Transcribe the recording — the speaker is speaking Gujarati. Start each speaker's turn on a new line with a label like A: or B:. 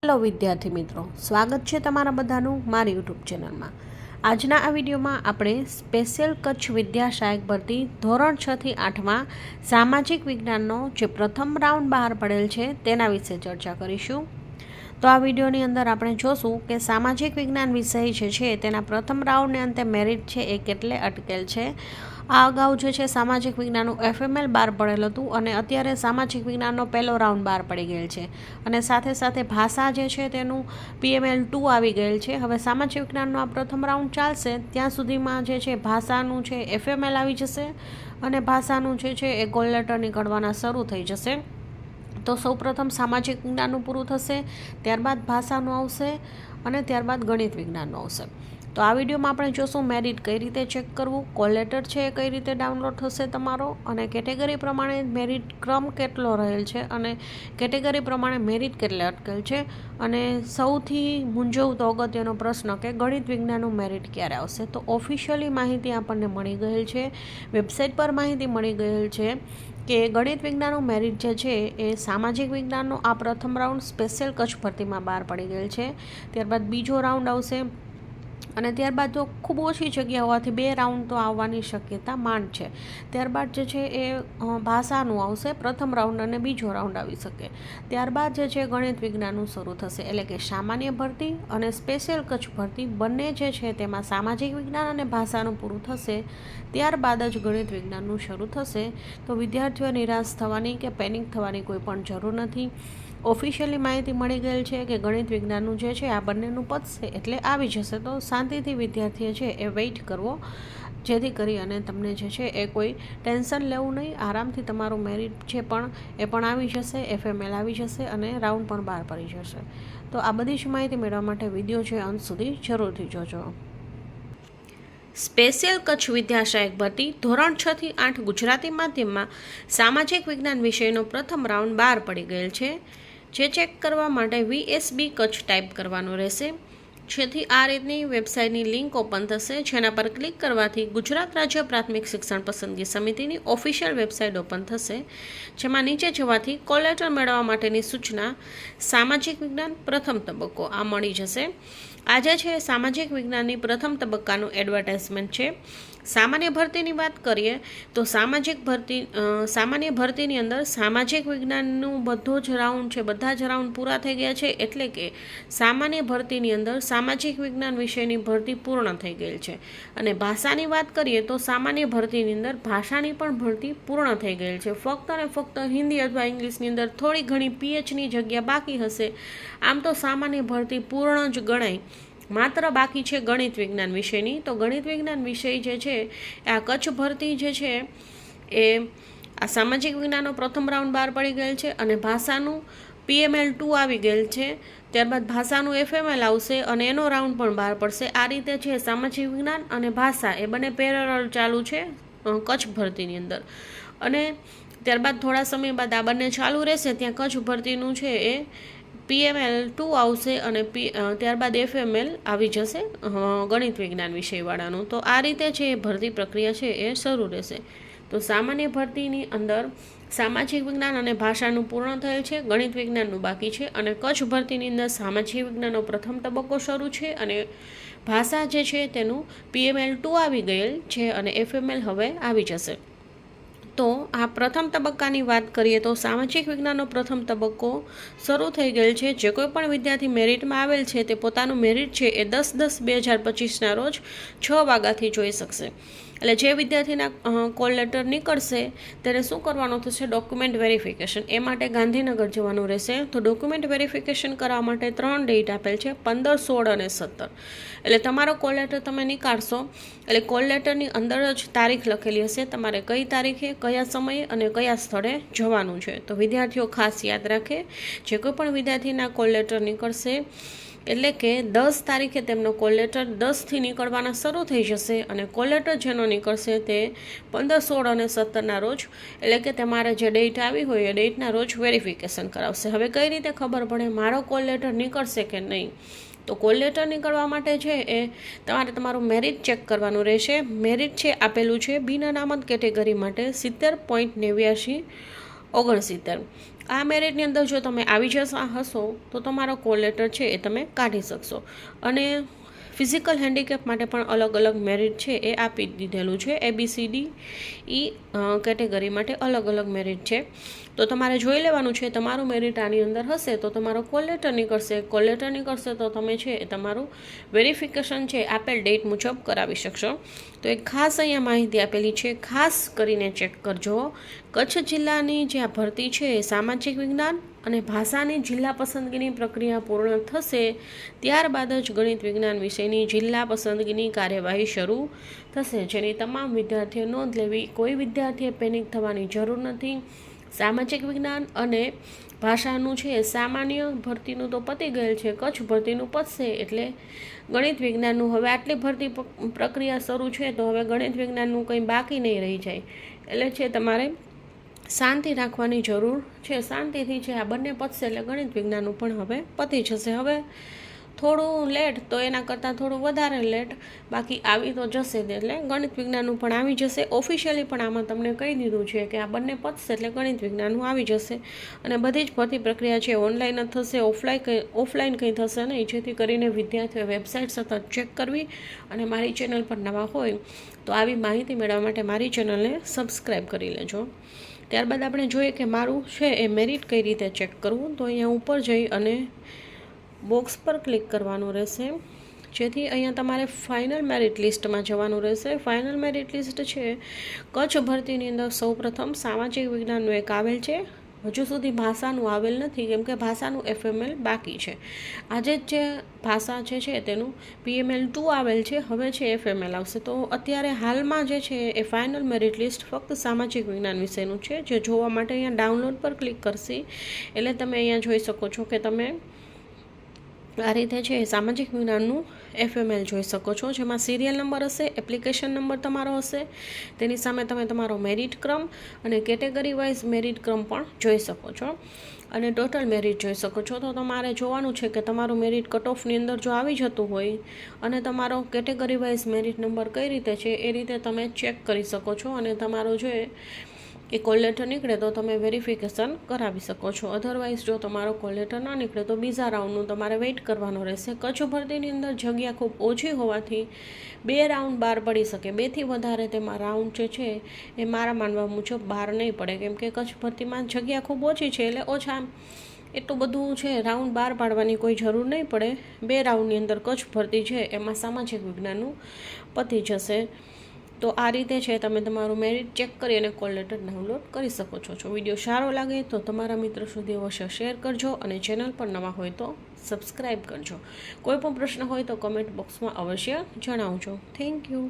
A: હેલો વિદ્યાર્થી મિત્રો, સ્વાગત છે તમારા બધાનું મારી યુટ્યુબ ચેનલમાં। આજના આ વિડીયોમાં આપણે સ્પેશિયલ કચ્છ વિદ્યા સહાયક ભરતી ધોરણ 6 થી 8માં સામાજિક વિજ્ઞાનનો જે પ્રથમ રાઉન્ડ બહાર પડેલ છે તેના વિશે ચર્ચા કરીશું। તો આ વિડીયોની અંદર આપણે જોશું કે સામાજિક વિજ્ઞાન વિષય જે છે તેના પ્રથમ રાઉન્ડને અંતે મેરિટ છે એ કેટલે અટકેલ છે। આ અગાઉ જે છે સામાજિક વિજ્ઞાનનું FML બહાર પડેલું હતું અને અત્યારે સામાજિક વિજ્ઞાનનો પહેલો રાઉન્ડ બહાર પડી ગયેલ છે અને સાથે સાથે ભાષા જે છે તેનું PML 2 આવી ગયેલ છે। હવે સામાજિક વિજ્ઞાનનો આ પ્રથમ રાઉન્ડ ચાલશે ત્યાં સુધીમાં જે છે ભાષાનું છે FML આવી જશે અને ભાષાનું જે છે એ કોલ લેટર નીકળવાના શરૂ થઈ જશે। તો સૌપ્રથમ સામાજિક વિજ્ઞાનનું પૂરું થશે, ત્યારબાદ ભાષાનું આવશે અને ત્યારબાદ ગણિત વિજ્ઞાનનું આવશે। તો આ વિડીયોમાં આપણે જોશું મેરિટ કઈ રીતે ચેક કરવું, કોલ લેટર છે એ કઈ રીતે ડાઉનલોડ થશે તમારો, અને કેટેગરી પ્રમાણે મેરિટ ક્રમ કેટલો રહેલ છે અને કેટેગરી પ્રમાણે મેરિટ કેટલે અટકેલ છે, અને સૌથી મૂંઝવતો અગત્યનો પ્રશ્ન કે ગણિત વિજ્ઞાનનું મેરિટ ક્યારે આવશે। તો ઓફિશિયલી માહિતી આપણને મળી ગયેલ છે, વેબસાઇટ પર માહિતી મળી ગયેલ છે કે ગણિત વિજ્ઞાનનું મેરિટ જે છે એ સામાજિક વિજ્ઞાનનો આ પ્રથમ રાઉન્ડ સ્પેશિયલ કચ્છ ભરતીમાં બહાર પડી ગયેલ છે। ત્યારબાદ બીજો રાઉન્ડ આવશે અને ત્યારબાદ તો ખૂબ ઓછી જગ્યા હોવાથી 2 રાઉન્ડ તો આવવાની શક્યતા માંડ છે। ત્યારબાદ જે છે એ ભાષાનું આવશે પ્રથમ રાઉન્ડ અને બીજો રાઉન્ડ આવી શકે। ત્યારબાદ જે છે ગણિત વિજ્ઞાનનું શરૂ થશે, એટલે કે સામાન્ય ભરતી અને સ્પેશિયલ કચ્છ ભરતી બંને જે છે તેમાં સામાજિક વિજ્ઞાન અને ભાષાનું પૂરું થશે, ત્યારબાદ જ ગણિત વિજ્ઞાનનું શરૂ થશે। તો વિદ્યાર્થીઓ નિરાશ થવાની કે પેનિક થવાની કોઈ પણ જરૂર નથી। ઓફિશિયલી માહિતી મળી ગયેલ છે કે ગણિત વિજ્ઞાનનું જે છે આ બંનેનું પતશે એટલે આવી જશે। તો શાંતિથી વિદ્યાર્થીએ છે એ વેઇટ કરવો, જેથી કરી અને તમને જે છે એ કોઈ ટેન્શન લેવું નહીં, આરામથી તમારું મેરિટ છે એ પણ આવી જશે, FML આવી જશે અને રાઉન્ડ પણ બહાર પડી જશે। તો આ બધી જ માહિતી મેળવવા માટે વિડીયો છે અંત સુધી જરૂરથી જોજો। સ્પેશિયલ કચ્છ વિદ્યા સહાયક ભરતી ધોરણ 6 થી 8 ગુજરાતી માધ્યમમાં સામાજિક વિજ્ઞાન વિષયનો પ્રથમ રાઉન્ડ બહાર પડી ગયેલ છે। જે ચેક કરવા માટે VSB કચ્છ ટાઈપ કરવાનું રહેશે, જેથી આ રીતની વેબસાઇટની લિંક ઓપન થશે, જેના પર ક્લિક કરવાથી ગુજરાત રાજ્ય પ્રાથમિક શિક્ષણ પસંદગી સમિતિની ઓફિશિયલ વેબસાઇટ ઓપન થશે, જેમાં નીચે જવાથી કોલ લેટર મેળવવા માટેની સૂચના સામાજિક વિજ્ઞાન પ્રથમ તબક્કો આ મળી જશે। આજે છે સામાજિક વિજ્ઞાનની પ્રથમ તબક્કાનું એડવર્ટાઇઝમેન્ટ છે। સામાન્ય ભરતીની વાત કરીએ તો સામાન્ય ભરતીની અંદર સામાજિક વિજ્ઞાનનું બધો જ રાઉન્ડ છે, બધા જ રાઉન્ડ પૂરા થઈ ગયા છે, એટલે કે સામાન્ય ભરતીની અંદર સામાજિક વિજ્ઞાન વિષયની ભરતી પૂર્ણ થઈ ગયેલ છે। અને ભાષાની વાત કરીએ તો સામાન્ય ભરતીની અંદર ભાષાની પણ ભરતી પૂર્ણ થઈ ગયેલ છે। ફક્ત અને ફક્ત હિન્દી અથવા ઇંગ્લિશની અંદર થોડી ઘણી PHની જગ્યા બાકી હશે, આમ તો સામાન્ય ભરતી પૂર્ણ જ ગણાય। માત્ર બાકી છે ગણિત વિજ્ઞાન વિષયની। તો ગણિત વિજ્ઞાન વિષય જે છે આ કચ્છ ભરતી જે છે એ આ સામાજિક વિજ્ઞાનનો પ્રથમ રાઉન્ડ બહાર પડી ગયેલ છે અને ભાષાનું PML 2 આવી ગયેલ છે, ત્યારબાદ ભાષાનું FML આવશે અને એનો રાઉન્ડ પણ બહાર પડશે। આ રીતે છે સામાજિક વિજ્ઞાન અને ભાષા એ બંને પેરેલલ ચાલુ છે કચ્છ ભરતીની અંદર, અને ત્યારબાદ થોડા સમય બાદ આ બંને ચાલુ રહેશે ત્યાં કચ્છ ભરતીનું છે એ PML 2 આવશે અને ત્યારબાદ FML આવી જશે ગણિત વિજ્ઞાન વિષયવાળાનું। તો આ રીતે છે એ ભરતી પ્રક્રિયા છે એ શરૂ રહેશે। તો સામાન્ય ભરતીની અંદર સામાજિક વિજ્ઞાન અને ભાષાનું પૂર્ણ થયેલ છે, ગણિત વિજ્ઞાનનું બાકી છે, અને કચ્છ ભરતીની અંદર સામાજિક વિજ્ઞાનનો પ્રથમ તબક્કો શરૂ છે અને ભાષા જે છે તેનું PML 2 આવી ગયેલ છે અને FML હવે આવી જશે। તો આ પ્રથમ તબક્કાની વાત કરીએ તો સામાજિક વિજ્ઞાનનો પ્રથમ તબક્કો શરૂ થઈ ગયેલ છે। જે કોઈ પણ વિદ્યાર્થી મેરિટમાં આવેલ છે તે પોતાનું મેરિટ છે એ 10/10/2025ના રોજ 6 વાગ્યાથી જોઈ શકશે। એટલે જે વિદ્યાર્થીના કોલ લેટર નીકળશે તેને શું કરવાનું થશે, ડોક્યુમેન્ટ વેરિફિકેશન, એ માટે ગાંધીનગર જવાનું રહેશે। તો ડોક્યુમેન્ટ વેરિફિકેશન કરવા માટે 3 ડેટ આપેલ છે, 15, 16 અને 17। એટલે તમારો કોલ લેટર તમે નીકાળશો એટલે કોલ લેટરની અંદર જ તારીખ લખેલી હશે, તમારે કઈ તારીખે કયા સમયે અને કયા સ્થળે જવાનું છે। તો વિદ્યાર્થીઓ ખાસ યાદ રાખે, જે કોઈ પણ વિદ્યાર્થીના કોલ લેટર નીકળશે એટલે કે 10 તારીખે તેમનો કોલ લેટર 10થી નીકળવાના શરૂ થઈ જશે અને કોલ લેટર જેનો નીકળશે તે 15, 16 અને 17ના રોજ, એટલે કે તમારે જે ડેટ આવી હોય એ ડેટના રોજ વેરિફિકેશન કરાવશે। હવે કઈ રીતે ખબર પડે મારો કોલ લેટર નીકળશે કે નહીં? તો કોલ લેટર નીકળવા માટે છે એ તમારે તમારું મેરિટ ચેક કરવાનું રહેશે। મેરિટ છે આપેલું છે બિન અનામત કેટેગરી માટે 70.89 69 આ મેરિટની અંદર જો તમે આવી જશો હશો તો તમારો કોલ લેટર છે એ તમે કાઢી શકશો. અને ફિઝિકલ હેન્ડીકેપ માટે પણ અલગ અલગ મેરિટ છે એ આપી દીધેલું છે. ABCD E કેટેગરી માટે અલગ અલગ મેરિટ છે. તો તમારે જોઈ લેવાનું છે તમારું મેરિટ આની અંદર હશે તો તમારો કોલ લેટર નીકળશે. કોલ લેટર નીકળશે તો તમે છે એ તમારું વેરિફિકેશન છે આપેલ ડેટ મુજબ કરાવી શકશો. તો એક ખાસ અહીંયા માહિતી આપેલી છે, ખાસ કરીને ચેક કરજો. કચ્છ જિલ્લાની જે આ ભરતી છે એ સામાજિક વિજ્ઞાન અને ભાષાની જિલ્લા પસંદગીની પ્રક્રિયા પૂર્ણ થશે ત્યારબાદ જ ગણિત વિજ્ઞાન વિષયની જિલ્લા પસંદગીની કાર્યવાહી શરૂ થશે, જેની તમામ વિદ્યાર્થીઓ નોંધ લેવી. કોઈ વિદ્યાર્થીએ પેનિક થવાની જરૂર નથી. સામાજિક વિજ્ઞાન અને ભાષાનું છે સામાન્ય ભરતીનું તો પતી ગયેલ છે, કચ્છ ભરતીનું પતશે એટલે ગણિત વિજ્ઞાનનું હવે આટલી ભરતી પ્રક્રિયા શરૂ છે તો હવે ગણિત વિજ્ઞાનનું કંઈ બાકી નહીં રહી જાય. એટલે છે તમારે શાંતિ રાખવાની જરૂર છે. શાંતિથી છે આ બંને પતશે એટલે ગણિત વિજ્ઞાનનું પણ હવે પતી જશે. હવે થોડું લેટ તો એના કરતાં થોડું વધારે લેટ, બાકી આવી તો જશે એટલે ગણિત વિજ્ઞાનનું પણ આવી જશે. ઓફિશિયલી પણ આમાં તમને કહી દીધું છે કે આ બંને પતશે એટલે ગણિત વિજ્ઞાનનું આવી જશે. અને બધી જ ભરતી પ્રક્રિયા છે ઓનલાઈન જ થશે, ઓફલાઈન કંઈ થશે નહીં, જેથી કરીને વિદ્યાર્થીઓએ વેબસાઇટ સતત ચેક કરવી. અને મારી ચેનલ પર નવા હોય તો આવી માહિતી મેળવવા માટે મારી ચેનલને સબસ્ક્રાઈબ કરી લેજો. ત્યારબાદ આપણે જોઈએ કે મારું છે એ મેરિટ કઈ રીતે ચેક કરવું. તો અહીંયા ઉપર જઈ અને બોક્સ પર ક્લિક કરવાનું રહેશે, જેથી અહીંયા તમારે ફાઇનલ મેરિટ લિસ્ટમાં જવાનું રહેશે. ફાઇનલ મેરિટ લિસ્ટ છે કચ્છ ભરતીની અંદર સૌપ્રથમ સામાજિક વિજ્ઞાનનું એક આવેલ છે. હજુ સુધી ભાષાનું આવેલ નથી, કેમ કે ભાષાનું FML બાકી છે. આજે જ જે ભાષા છે તેનું PML2 આવેલ છે, હવે છે FML આવશે. તો અત્યારે હાલમાં જે છે એ ફાઇનલ મેરિટ લિસ્ટ ફક્ત સામાજિક વિજ્ઞાન વિષયનું છે. જે જોવા માટે અહીંયા ડાઉનલોડ પર ક્લિક કરશી એટલે તમે અહીંયા જોઈ શકો છો કે તમે આ રીતે છે સામાજિક વિજ્ઞાનનું FML જોઈ શકો છો, જેમાં સિરિયલ નંબર હશે, એપ્લિકેશન નંબર તમારો હશે, તેની સામે તમે તમારો મેરિટ ક્રમ અને કેટેગરી વાઇઝ મેરિટ ક્રમ પણ જોઈ શકો છો અને ટોટલ મેરિટ જોઈ શકો છો. તો તમારે જોવાનું છે કે તમારું મેરિટ કટ ઓફની અંદર જો આવી જતું હોય અને તમારો કેટેગરી વાઇઝ મેરિટ નંબર કઈ રીતે છે એ રીતે તમે ચેક કરી શકો છો. અને તમારો જો એ કોલ લેટર નીકળે તો તમે વેરિફિકેશન કરાવી શકો છો. અધરવાઇઝ જો તમારો કોલ લેટર ના નીકળે તો બીજા રાઉન્ડનું તમારે વેઇટ કરવાનો રહેશે. કચ્છ ભરતીની અંદર જગ્યા ખૂબ ઓછી હોવાથી 2 રાઉન્ડ બહાર પડી શકે. 2થી વધારે તેમાં રાઉન્ડ જે છે એ મારા માનવા મુજબ બહાર નહીં પડે, કેમ કે કચ્છ ભરતીમાં જગ્યા ખૂબ ઓછી છે એટલે ઓછા એટલું બધું છે રાઉન્ડ બહાર પાડવાની કોઈ જરૂર નહીં પડે. 2 રાઉન્ડની અંદર કચ્છ ભરતી છે એમાં સામાજિક વિજ્ઞાનનું પતી જશે. તો આ રીતે છે તમે તમારું મેરિટ ચેક કરી અને કોલ લેટર ડાઉનલોડ કરી શકો છો. વિડીયો સારો લાગે તો તમારા મિત્રો સુધી અવશ્ય શેર કરજો અને ચેનલ પર નવા હોય તો સબસ્ક્રાઈબ કરજો. કોઈ પણ પ્રશ્ન હોય તો કમેન્ટ બોક્સમાં અવશ્ય જણાવજો. Thank you.